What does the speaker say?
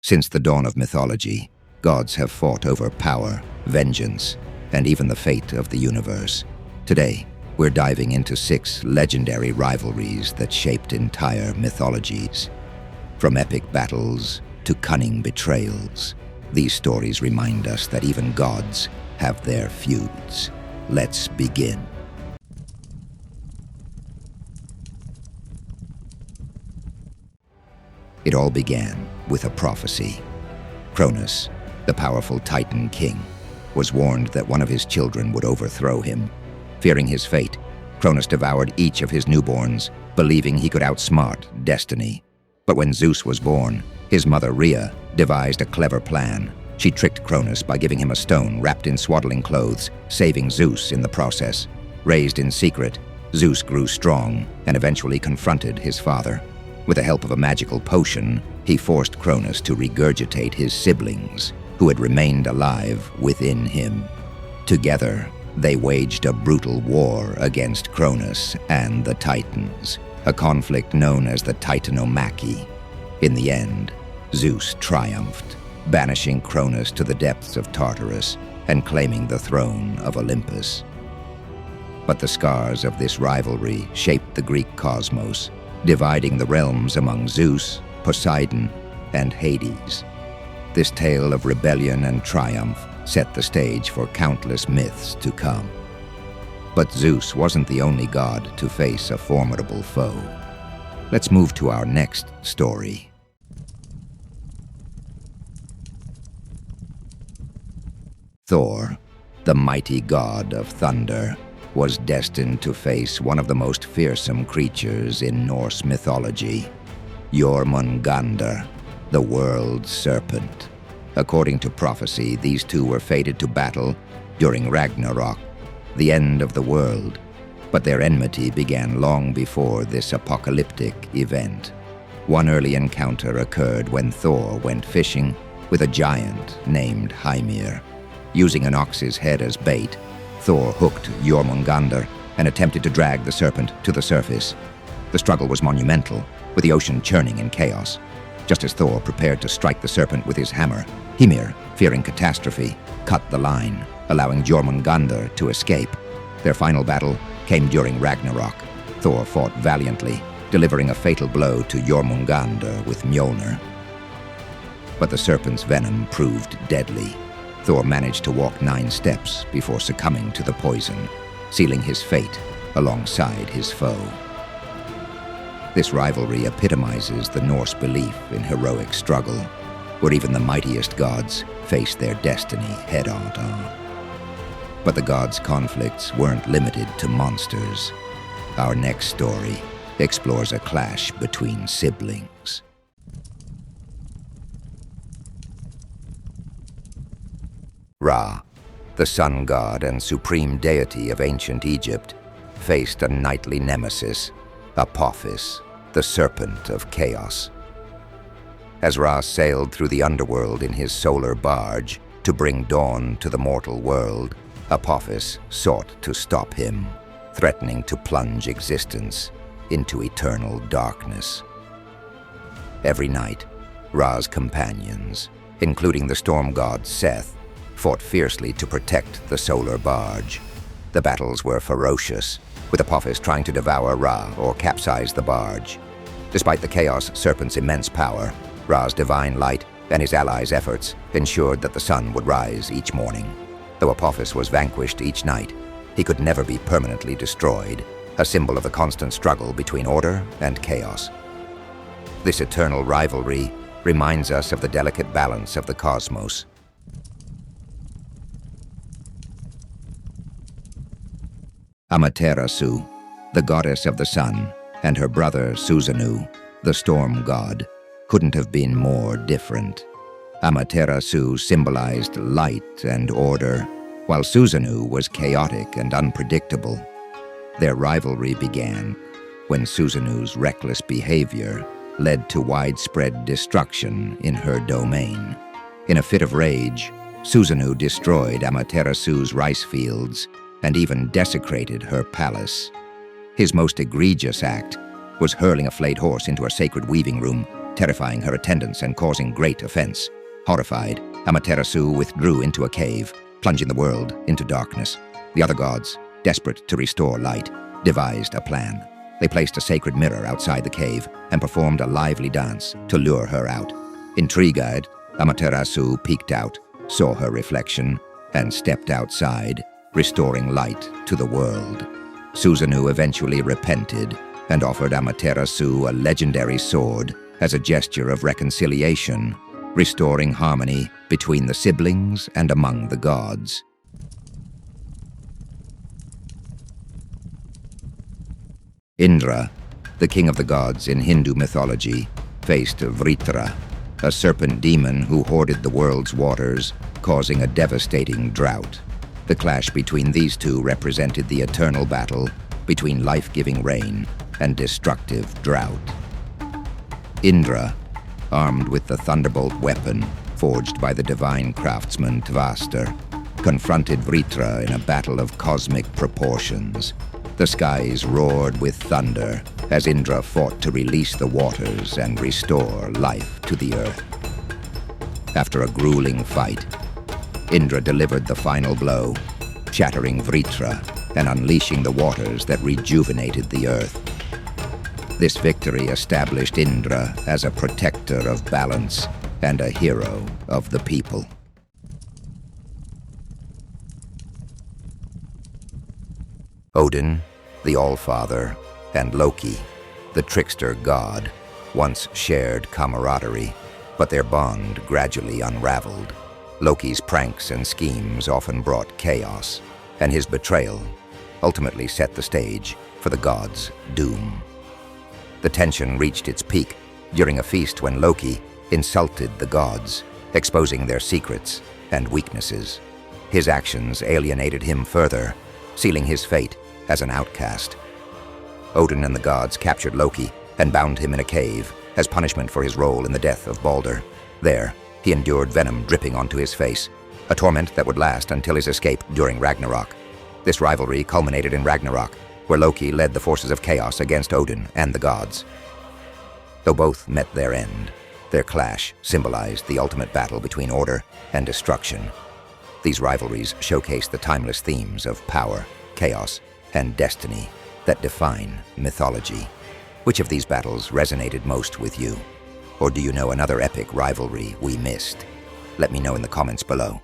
Since the dawn of mythology, gods have fought over power, vengeance, and even the fate of the universe. Today, we're diving into 6 legendary rivalries that shaped entire mythologies. From epic battles to cunning betrayals, these stories remind us that even gods have their feuds. Let's begin. It all began with a prophecy. Cronus, the powerful Titan king, was warned that one of his children would overthrow him. Fearing his fate, Cronus devoured each of his newborns, believing he could outsmart destiny. But when Zeus was born, his mother Rhea devised a clever plan. She tricked Cronus by giving him a stone wrapped in swaddling clothes, saving Zeus in the process. Raised in secret, Zeus grew strong and eventually confronted his father. With the help of a magical potion, he forced Cronus to regurgitate his siblings, who had remained alive within him. Together, they waged a brutal war against Cronus and the Titans, a conflict known as the Titanomachy. In the end, Zeus triumphed, banishing Cronus to the depths of Tartarus and claiming the throne of Olympus. But the scars of this rivalry shaped the Greek cosmos, dividing the realms among Zeus, Poseidon, and Hades. This tale of rebellion and triumph set the stage for countless myths to come. But Zeus wasn't the only god to face a formidable foe. Let's move to our next story. Thor, the mighty god of thunder, was destined to face one of the most fearsome creatures in Norse mythology, Jörmungandr, the world serpent. According to prophecy, these two were fated to battle during Ragnarok, the end of the world, but their enmity began long before this apocalyptic event. One early encounter occurred when Thor went fishing with a giant named Hymir. Using an ox's head as bait, Thor hooked Jörmungandr and attempted to drag the serpent to the surface. The struggle was monumental, with the ocean churning in chaos. Just as Thor prepared to strike the serpent with his hammer, Hymir, fearing catastrophe, cut the line, allowing Jörmungandr to escape. Their final battle came during Ragnarok. Thor fought valiantly, delivering a fatal blow to Jörmungandr with Mjolnir. But the serpent's venom proved deadly. Thor managed to walk 9 steps before succumbing to the poison, sealing his fate alongside his foe. This rivalry epitomizes the Norse belief in heroic struggle, where even the mightiest gods face their destiny head-on. But the gods' conflicts weren't limited to monsters. Our next story explores a clash between siblings. Ra, the sun god and supreme deity of ancient Egypt, faced a nightly nemesis, Apophis, the serpent of chaos. As Ra sailed through the underworld in his solar barge to bring dawn to the mortal world, Apophis sought to stop him, threatening to plunge existence into eternal darkness. Every night, Ra's companions, including the storm god Seth, fought fiercely to protect the solar barge. The battles were ferocious, with Apophis trying to devour Ra or capsize the barge. Despite the chaos serpent's immense power, Ra's divine light and his allies' efforts ensured that the sun would rise each morning. Though Apophis was vanquished each night, he could never be permanently destroyed, a symbol of the constant struggle between order and chaos. This eternal rivalry reminds us of the delicate balance of the cosmos. Amaterasu, the goddess of the sun, and her brother Susanoo, the storm god, couldn't have been more different. Amaterasu symbolized light and order, while Susanoo was chaotic and unpredictable. Their rivalry began when Susanoo's reckless behavior led to widespread destruction in her domain. In a fit of rage, Susanoo destroyed Amaterasu's rice fields and even desecrated her palace. His most egregious act was hurling a flayed horse into a sacred weaving room, terrifying her attendants and causing great offense. Horrified, Amaterasu withdrew into a cave, plunging the world into darkness. The other gods, desperate to restore light, devised a plan. They placed a sacred mirror outside the cave and performed a lively dance to lure her out. Intrigued, Amaterasu peeked out, saw her reflection, and stepped outside, restoring light to the world. Susanoo eventually repented and offered Amaterasu a legendary sword as a gesture of reconciliation, restoring harmony between the siblings and among the gods. Indra, the king of the gods in Hindu mythology, faced Vritra, a serpent demon who hoarded the world's waters, causing a devastating drought. The clash between these two represented the eternal battle between life-giving rain and destructive drought. Indra, armed with the thunderbolt weapon forged by the divine craftsman Tvastor, confronted Vritra in a battle of cosmic proportions. The skies roared with thunder as Indra fought to release the waters and restore life to the earth. After a grueling fight, Indra delivered the final blow, shattering Vritra and unleashing the waters that rejuvenated the earth. This victory established Indra as a protector of balance and a hero of the people. Odin, the All-Father, and Loki, the trickster god, once shared camaraderie, but their bond gradually unraveled. Loki's pranks and schemes often brought chaos, and his betrayal ultimately set the stage for the gods' doom. The tension reached its peak during a feast when Loki insulted the gods, exposing their secrets and weaknesses. His actions alienated him further, sealing his fate as an outcast. Odin and the gods captured Loki and bound him in a cave as punishment for his role in the death of Balder. There, he endured venom dripping onto his face, a torment that would last until his escape during Ragnarok. This rivalry culminated in Ragnarok, where Loki led the forces of chaos against Odin and the gods. Though both met their end, their clash symbolized the ultimate battle between order and destruction. These rivalries showcase the timeless themes of power, chaos, and destiny that define mythology. Which of these battles resonated most with you? Or do you know another epic rivalry we missed? Let me know in the comments below.